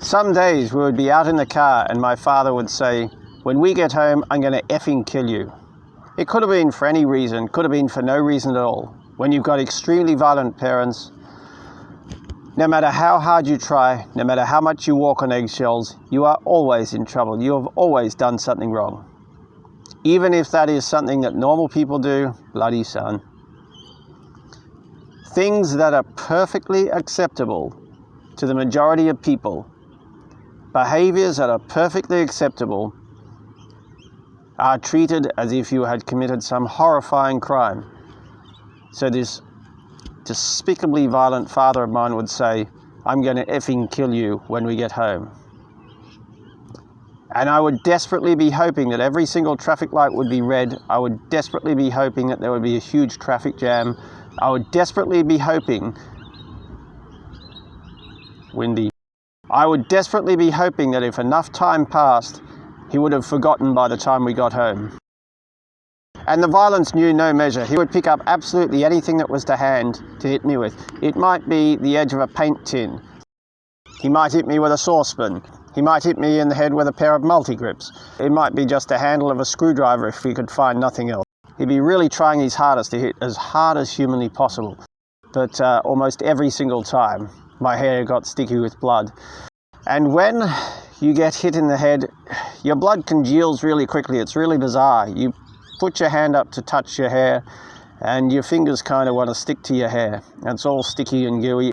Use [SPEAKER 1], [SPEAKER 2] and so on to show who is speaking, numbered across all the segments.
[SPEAKER 1] Some days we would be out in the car and my father would say, "When we get home, I'm going to effing kill you." It could have been for any reason, could have been for no reason at all. When you've got extremely violent parents, no matter how hard you try, no matter how much you walk on eggshells, you are always in trouble. You have always done something wrong. Even if that is something that normal people do, bloody son. Things that are perfectly acceptable to the majority of people, behaviors that are perfectly acceptable, are treated as if you had committed some horrifying crime. So this despicably violent father of mine would say, "I'm going to effing kill you when we get home." And I would desperately be hoping that every single traffic light would be red. I would desperately be hoping that there would be a huge traffic jam. I would desperately be hoping, windy. I would desperately be hoping that if enough time passed, he would have forgotten by the time we got home. And the violence knew no measure. He would pick up absolutely anything that was to hand to hit me with. It might be the edge of a paint tin. He might hit me with a saucepan. He might hit me in the head with a pair of multi-grips. It might be just a handle of a screwdriver if he could find nothing else. He'd be really trying his hardest to hit as hard as humanly possible. But almost every single time, my hair got sticky with blood. And when you get hit in the head, your blood congeals really quickly. It's really bizarre. You put your hand up to touch your hair, and your fingers kind of want to stick to your hair. And it's all sticky and gooey.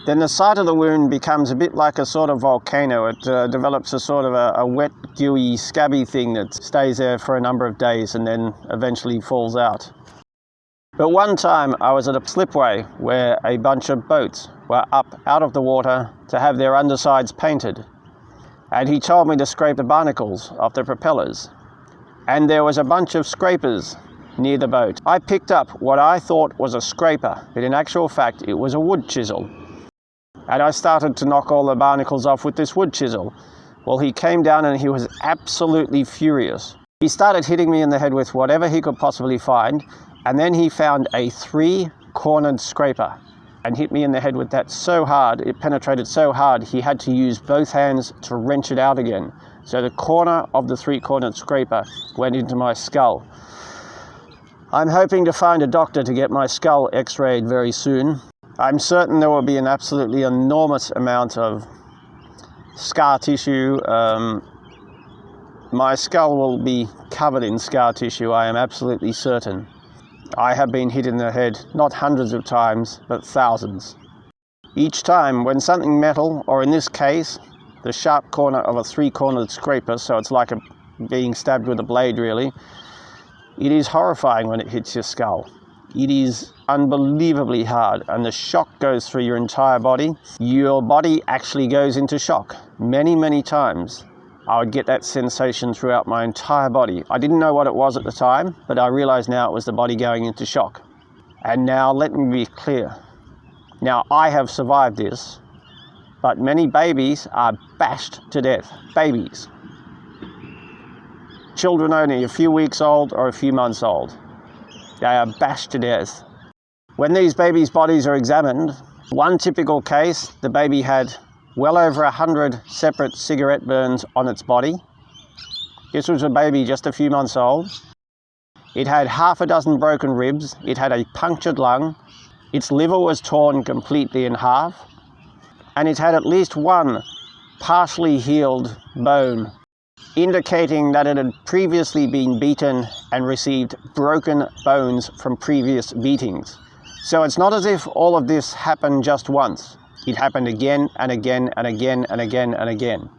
[SPEAKER 1] Then the site of the wound becomes a bit like a sort of volcano. It develops a sort of a wet, gooey, scabby thing that stays there for a number of days and then eventually falls out. But one time I was at a slipway where a bunch of boats were up out of the water to have their undersides painted. And he told me to scrape the barnacles off the propellers. And there was a bunch of scrapers near the boat. I picked up what I thought was a scraper, but in actual fact it was a wood chisel. And I started to knock all the barnacles off with this wood chisel. Well, he came down and he was absolutely furious. He started hitting me in the head with whatever he could possibly find, and then he found a 3-cornered scraper and hit me in the head with that so hard, it penetrated so hard, he had to use both hands to wrench it out again. So the corner of the 3-cornered scraper went into my skull. I'm hoping to find a doctor to get my skull x-rayed very soon. I'm certain there will be an absolutely enormous amount of scar tissue. My skull will be covered in scar tissue, I am absolutely certain. I have been hit in the head, not hundreds of times, but thousands. Each time when something metal, or in this case, the sharp corner of a 3-cornered scraper, so it's like being stabbed with a blade really, it is horrifying when it hits your skull. It is unbelievably hard, and the shock goes through your entire body. Your body actually goes into shock. Many, many times I would get that sensation throughout my entire body. I didn't know what it was at the time, but I realize now it was the body going into shock. And now let me be clear. Now I have survived this, but many babies are bashed to death. Babies. Children only a few weeks old or a few months old. They are bashed to death. When these babies' bodies are examined, one typical case, the baby had well over 100 separate cigarette burns on its body. This was a baby just a few months old. It had half a dozen broken ribs. It had a punctured lung. Its liver was torn completely in half. And it had at least one partially healed bone, indicating that it had previously been beaten and received broken bones from previous beatings. So it's not as if all of this happened just once. It happened again and again and again and again and again.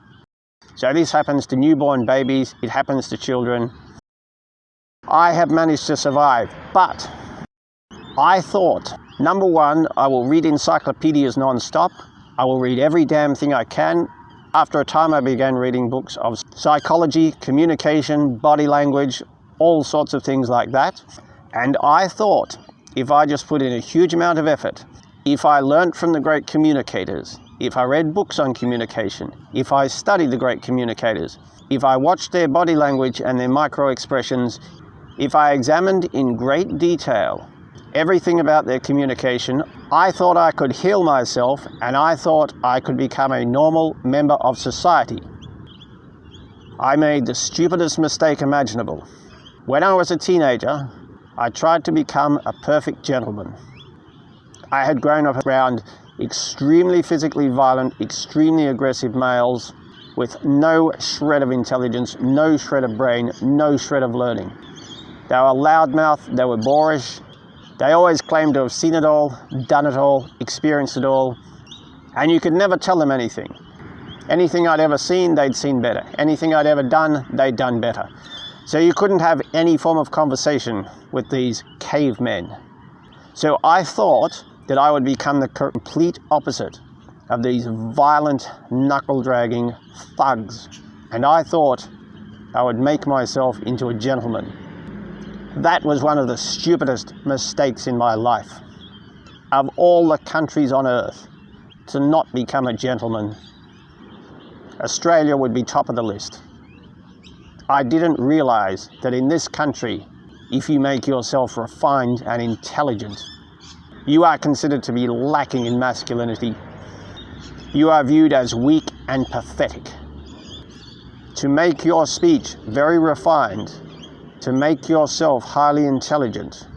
[SPEAKER 1] So this happens to newborn babies, it happens to children. I have managed to survive, but I thought, number one, I will read encyclopedias non-stop. I will read every damn thing I can. After a time, I began reading books of psychology, communication, body language, all sorts of things like that. And I thought, if I just put in a huge amount of effort, if I learnt from the great communicators, if I read books on communication, if I studied the great communicators, if I watched their body language and their micro expressions, if I examined in great detail everything about their communication. I thought I could heal myself, and I thought I could become a normal member of society. I made the stupidest mistake imaginable. When I was a teenager, I tried to become a perfect gentleman. I had grown up around extremely physically violent, extremely aggressive males with no shred of intelligence, no shred of brain, no shred of learning. They were loudmouthed, they were boorish. They always claimed to have seen it all, done it all, experienced it all, and you could never tell them anything. Anything I'd ever seen, they'd seen better. Anything I'd ever done, they'd done better. So you couldn't have any form of conversation with these cavemen. So I thought that I would become the complete opposite of these violent, knuckle-dragging thugs. And I thought I would make myself into a gentleman. That was one of the stupidest mistakes in my life. Of all the countries on earth, to not become a gentleman, Australia would be top of the list. I didn't realize that in this country, if you make yourself refined and intelligent, you are considered to be lacking in masculinity. You are viewed as weak and pathetic. To make your speech very refined, to make yourself highly intelligent,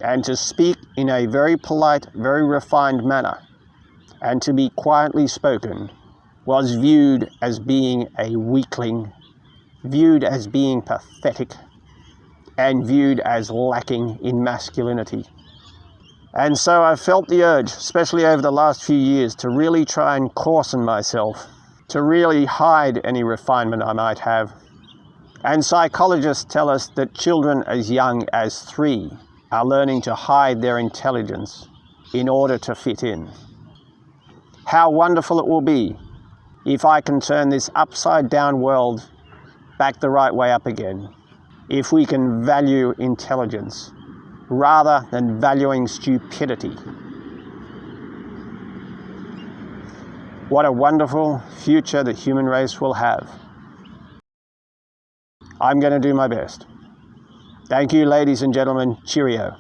[SPEAKER 1] and to speak in a very polite, very refined manner, and to be quietly spoken, was viewed as being a weakling, viewed as being pathetic, and viewed as lacking in masculinity. And so I felt the urge, especially over the last few years, to really try and coarsen myself, to really hide any refinement I might have. And psychologists tell us that children as young as 3 are learning to hide their intelligence in order to fit in. How wonderful it will be if I can turn this upside down world back the right way up again, if we can value intelligence rather than valuing stupidity. What a wonderful future the human race will have. I'm going to do my best. Thank you, ladies and gentlemen. Cheerio.